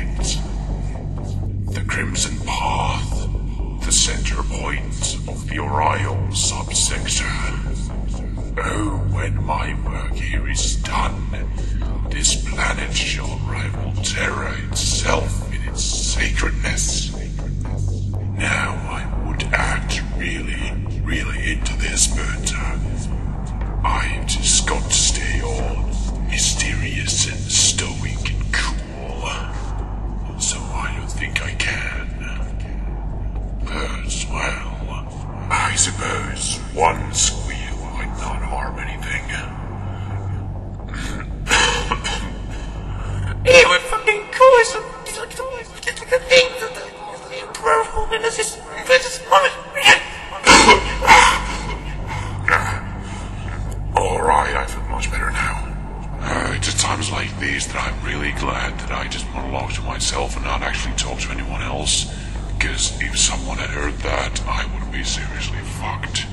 it. The Crimson Path, the center point of the Oriole subsector. Oh, when my work here is done, this planet shall rival Terra itself in its sacredness. Now I would act really into this, but I've just got to stay all mysterious and stoic and cool. So I don't think I can. But, well, I suppose one squeal might not harm anything. Hey, we're fucking cool. It's like the thing that the and this is Alright, I feel much better now. It's at times like these that I'm really glad that I just monologue to myself and not actually talk to anyone else. Because if someone had heard that, I would be seriously fucked.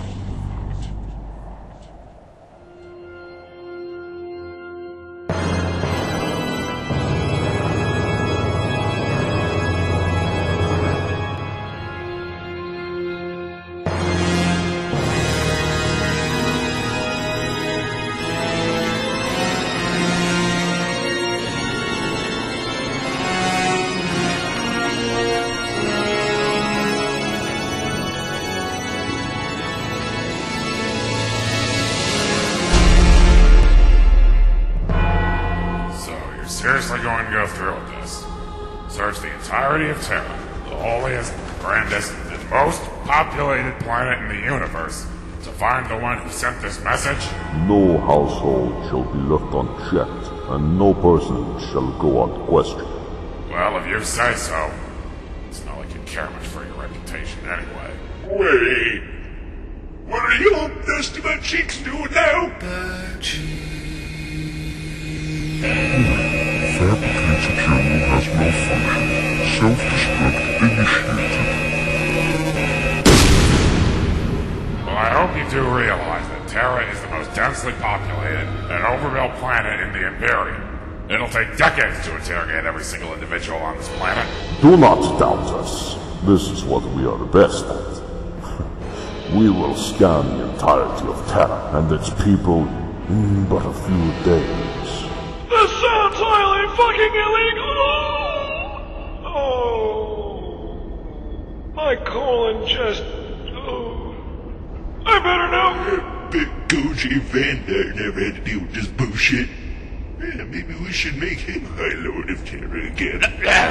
Seriously going to go through with this? Search the entirety of Terra, the holiest, grandest, and most populated planet in the universe, to find the one who sent this message? No household shall be left unchecked, and no person shall go unquestioned. Well, if you say so. It's not like you care much for your reputation anyway. Wait, what are you old dusty butt cheeks doing now? Fabricated journal has malfunctioned. Self-destruct initiated. Well, I hope you do realize that Terra is the most densely populated and overbuilt planet in the Imperium. It'll take decades to interrogate every single individual on this planet. Do not doubt us. This is what we are the best at. We will scan the entirety of Terra and its people in but a few days. This sounds highly fucking illegal! Oh, my colon just... Oh, I better know. Big Goji Vanda never had to deal with this bullshit. Yeah, maybe we should make him High Lord of Terra again.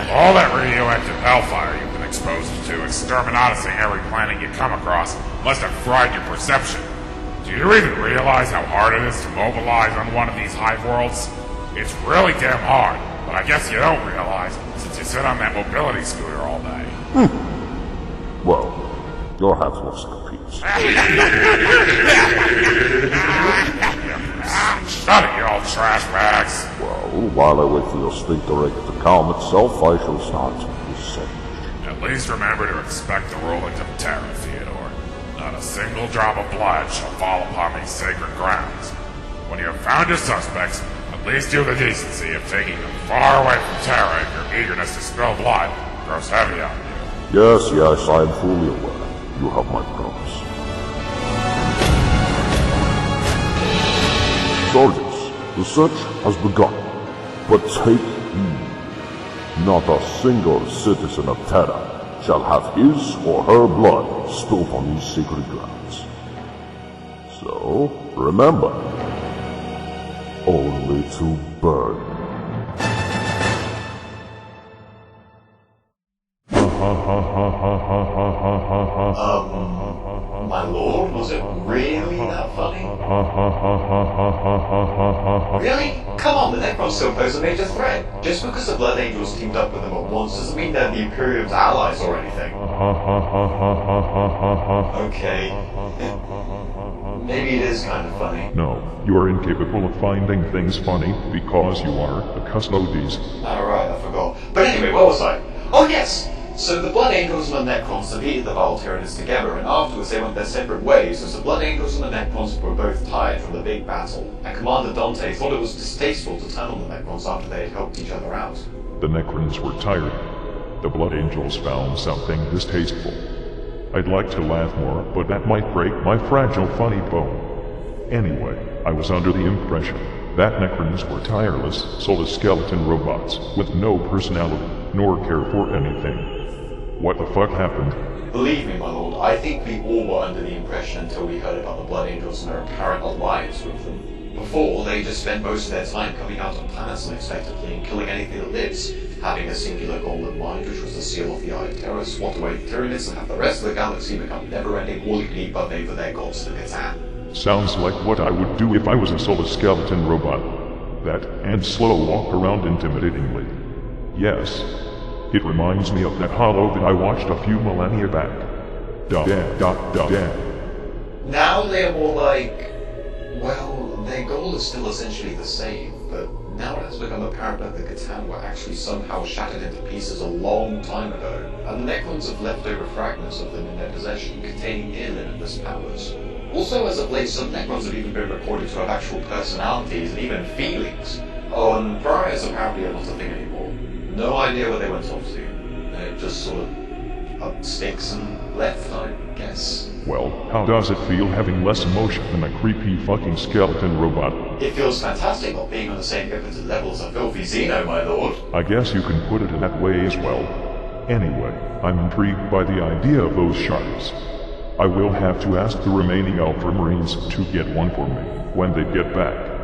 All that radioactive hellfire you've been exposed to, exterminating every planet you come across, must have fried your perception. Do you even realize how hard it is to mobilize on one of these hive worlds? It's really damn hard, but I guess you don't realize since you sit on that mobility scooter all day. Well, your hat looks like a piece. Shut it, you old trash bags! Well, while I wait for your sphincter to calm itself, I shall start this sentence. At least remember to expect the rulings of Terra, Theodore. Not a single drop of blood shall fall upon these sacred grounds. When you have found your suspects, at least do the decency of taking them far away from Terra if your eagerness to spill blood grows heavy on you. Yes, I am fully aware. You have my promise. Soldiers, the search has begun. But take heed. Not a single citizen of Terra shall have his or her blood spilled on these sacred grounds. So, remember, only to burn. My lord, was it really that funny? Really? Come on, the Necrons still pose a major threat. Just because the Blood Angels teamed up with them at once doesn't mean they're the Imperium's allies or anything. Okay. Maybe it is kind of funny. No, you are incapable of finding things funny because you are a custodies. Alright, I forgot. But anyway, where was I? Oh yes! So the Blood Angels and the Necrons defeated the Vile Tyranids together, and afterwards they went their separate ways, as the Blood Angels and the Necrons were both tired from the big battle, and Commander Dante thought it was distasteful to turn on the Necrons after they had helped each other out. The Necrons were tired. The Blood Angels found something distasteful. I'd like to laugh more, but that might break my fragile funny bone. Anyway, I was under the impression that Necrons were tireless, soulless skeleton robots with no personality, nor care for anything. What the fuck happened? Believe me, my lord, I think we all were under the impression until we heard about the Blood Angels and their apparent alliance with them. Before, they just spent most of their time coming out on planets unexpectedly and killing anything that lives, having a singular goal in mind, which was the seal of the Eye of Terror, swat away the Tyranids, and have the rest of the galaxy become never-ending all-you-can-eat buffet for their gods, the Catan. Sounds like what I would do if I was a soulless skeleton robot. That, and slow walk around intimidatingly. Yes. It reminds me of that hollow that I watched a few millennia back. Now they're more like... well, their goal is still essentially the same, but now it has become apparent that the Catan were actually somehow shattered into pieces a long time ago, and the Necrons have leftover fragments of them in their possession containing near limitless powers. Also, as of late, some Necrons have even been reported to have actual personalities and even feelings. Oh, and Briars apparently are not a thing anymore. No idea where they went off to. They just sort of up sticks and left, I guess. Well, how does it feel having less emotion than a creepy fucking skeleton robot? It feels fantastic not being on the same impotent level as a filthy Xeno, my lord. I guess you can put it in that way as well. Anyway, I'm intrigued by the idea of those shards. I will have to ask the remaining Alpha Marines to get one for me when they get back.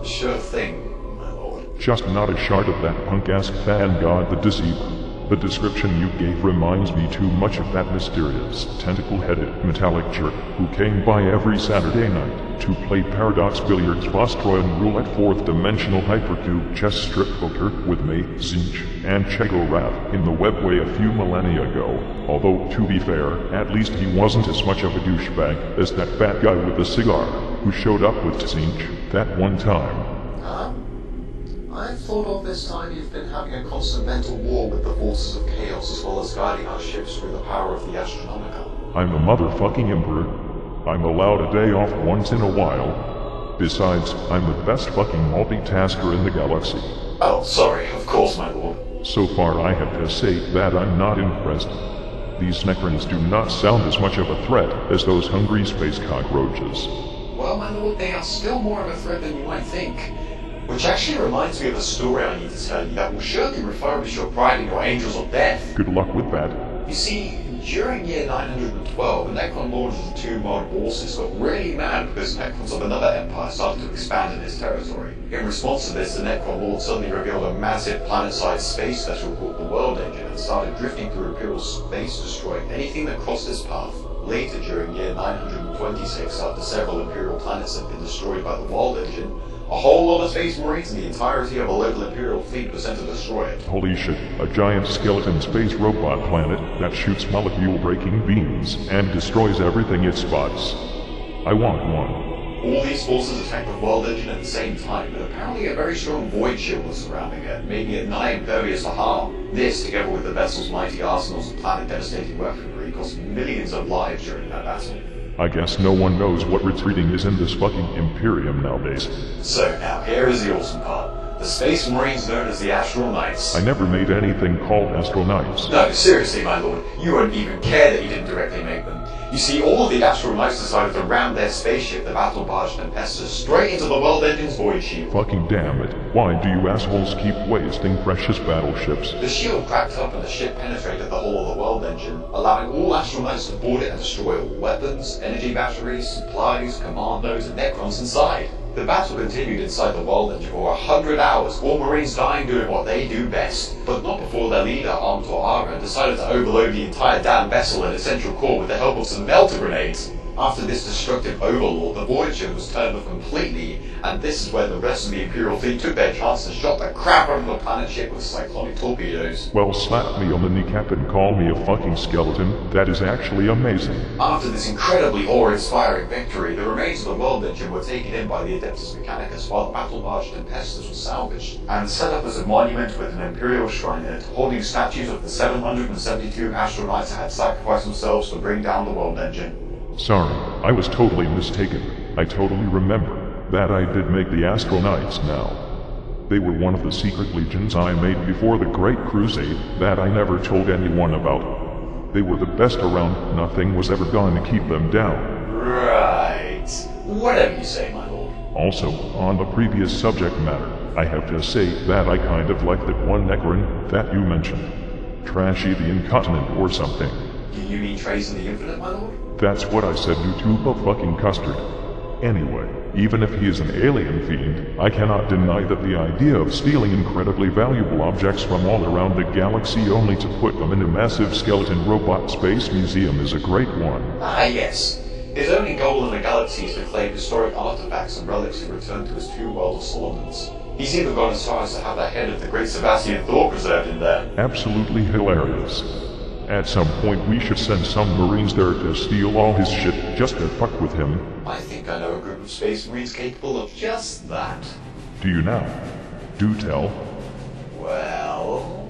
Sure thing, my lord. Just not a shard of that punk-ass fan god the Deceiver. The description you gave reminds me too much of that mysterious, tentacle-headed, metallic jerk who came by every Saturday night to play Paradox Billiards, Vostroyan Roulette, fourth-dimensional hypercube chess strip poker with me, Zinch, and Chegorath in the webway a few millennia ago. Although, to be fair, at least he wasn't as much of a douchebag as that fat guy with the cigar who showed up with Zinch that one time. I thought all this time you've been having a constant mental war with the forces of chaos as well as guiding our ships through the power of the Astronomical. I'm the motherfucking Emperor. I'm allowed a day off once in a while. Besides, I'm the best fucking multitasker in the galaxy. Oh, sorry, of course, my lord. So far I have to say that I'm not impressed. These Necrons do not sound as much of a threat as those hungry space cockroaches. Well, my lord, they are still more of a threat than you might think. Which actually reminds me of a story I need to tell you that will surely refurbish your pride in your angels of death. Good luck with that. You see, during year 912, the Necron lords of the two mod bosses got really mad because Necrons of another empire started to expand in his territory. In response to this, the Necron lord suddenly revealed a massive planet-sized space vessel called the World Engine and started drifting through Imperial space, destroying anything that crossed its path. Later, during year 926, after several Imperial planets had been destroyed by the World Engine, a whole lot of Space Marines and the entirety of a local Imperial fleet was sent to destroy it. Holy shit, a giant skeleton space robot planet that shoots molecule-breaking beams and destroys everything it spots. I want one. All these forces attacked the World Engine at the same time, but apparently a very strong void shield was surrounding it, making it nigh impervious to harm. This, together with the vessel's mighty arsenals of planet-devastating weaponry, cost millions of lives during that battle. I guess no one knows what retreating is in this fucking Imperium nowadays. So now, here is the awesome part. The Space Marines known as the Astral Knights. I never made anything called Astral Knights. No, seriously, my lord. You won't even care that you didn't directly make them. You see, all of the Astral Knights decided to ram their spaceship, the Battle Barge Tempestus, straight into the World Engine's void shield. Fucking damn it. Why do you assholes keep wasting precious battleships? The shield cracked up and the ship penetrated the hull of the World Engine, allowing all Astral Knights to board it and destroy all weapons, energy batteries, supplies, commandos, and Necrons inside. The battle continued inside the World Engine for 100 hours, all Marines dying doing what they do best. But not before their leader, Armtor decided to overload the entire damn vessel and its central core with the help of some melter grenades. After this destructive overlord, the void shield was turned off completely, and this is where the rest of the Imperial fleet took their chance and shot the crap out of the planet ship with cyclonic torpedoes. Well, slap me on the kneecap and call me a fucking skeleton. That is actually amazing. After this incredibly awe-inspiring victory, the remains of the World Engine were taken in by the Adeptus Mechanicus while the Battle Barge Tempestus was salvaged, and set up as a monument with an Imperial shrine in it, holding statues of the 772 Astral Knights that had sacrificed themselves to bring down the World Engine. Sorry, I was totally mistaken. I totally remember that I did make the Astral Knights now. They were one of the secret legions I made before the Great Crusade that I never told anyone about. They were the best around, nothing was ever going to keep them down. Right. Whatever you say, my lord. Also, on the previous subject matter, I have to say that I kind of like that one Necron that you mentioned. Trashy the Incontinent or something. You mean Trace in the Infinite, my lord? That's what I said, you tube of fucking custard. Anyway, even if he is an alien fiend, I cannot deny that the idea of stealing incredibly valuable objects from all around the galaxy only to put them in a massive skeleton robot space museum is a great one. Ah, yes. His only goal in the galaxy is to claim historic artifacts and relics and return to his true world of Solomons. He's even gone as far as to have the head of the great Sebastian Thor preserved in there. Absolutely hilarious. At some point we should send some Marines there to steal all his shit just to fuck with him. I think I know a group of space Marines capable of just that. Do you now? Do tell. Well...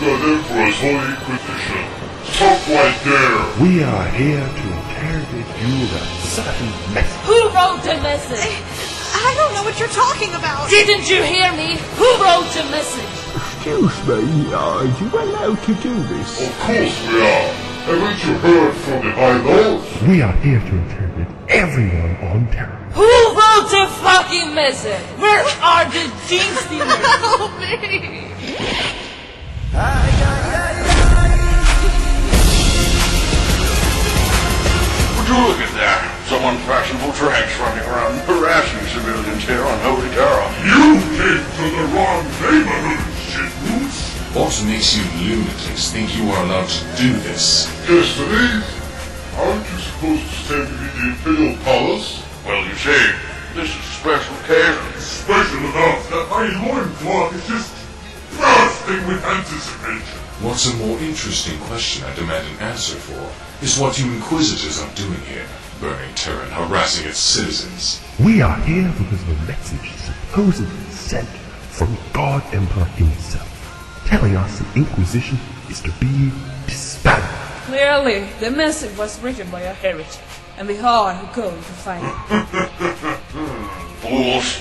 Emperor's Holy Inquisition. Stop right there! We are here to interrogate you with a certain message. Who wrote the message? I don't know what you're talking about. Didn't you hear me? Who wrote the message? Excuse me, are you allowed to do this? Of course we are. Haven't you heard from the High Lords? We are here to interrogate everyone on Terra. Who wrote the fucking message? Where are the gene stealers? Help me! Would you look at that? Some unfashionable tranks running around harassing civilians here on Holy Terra. You came to the wrong neighborhood, shitboots! What makes you lunatics think you are allowed to do this? Destiny? Aren't you supposed to stand in the Imperial Palace? Well, you see, this is a special occasion. Special enough that my loincloth is just bursting with anticipation. What's a more interesting question I demand an answer for is what you Inquisitors are doing here, burning Terra and harassing its citizens. We are here because of a message supposedly sent from God Emperor himself, telling us the Inquisition is to be disbanded. Clearly, the message was written by a heretic, and we are going to find it. Fools.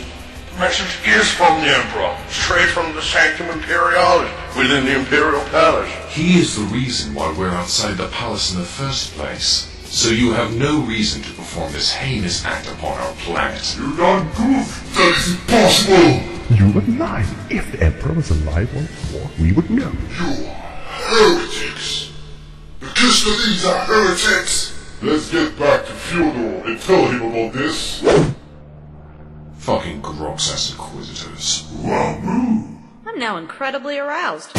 The message is from the Emperor, straight from the Sanctum Imperialis, within the Imperial Palace. He is the reason why we're outside the palace in the first place. So you have no reason to perform this heinous act upon our planet. You darn goof! That is impossible! You would lie. If the Emperor was alive once more, we would know. You heretics! The Custodians are heretics! Let's get back to Fyodor and tell him about this. Fucking Groxas Inquisitors. Wow, I'm now incredibly aroused.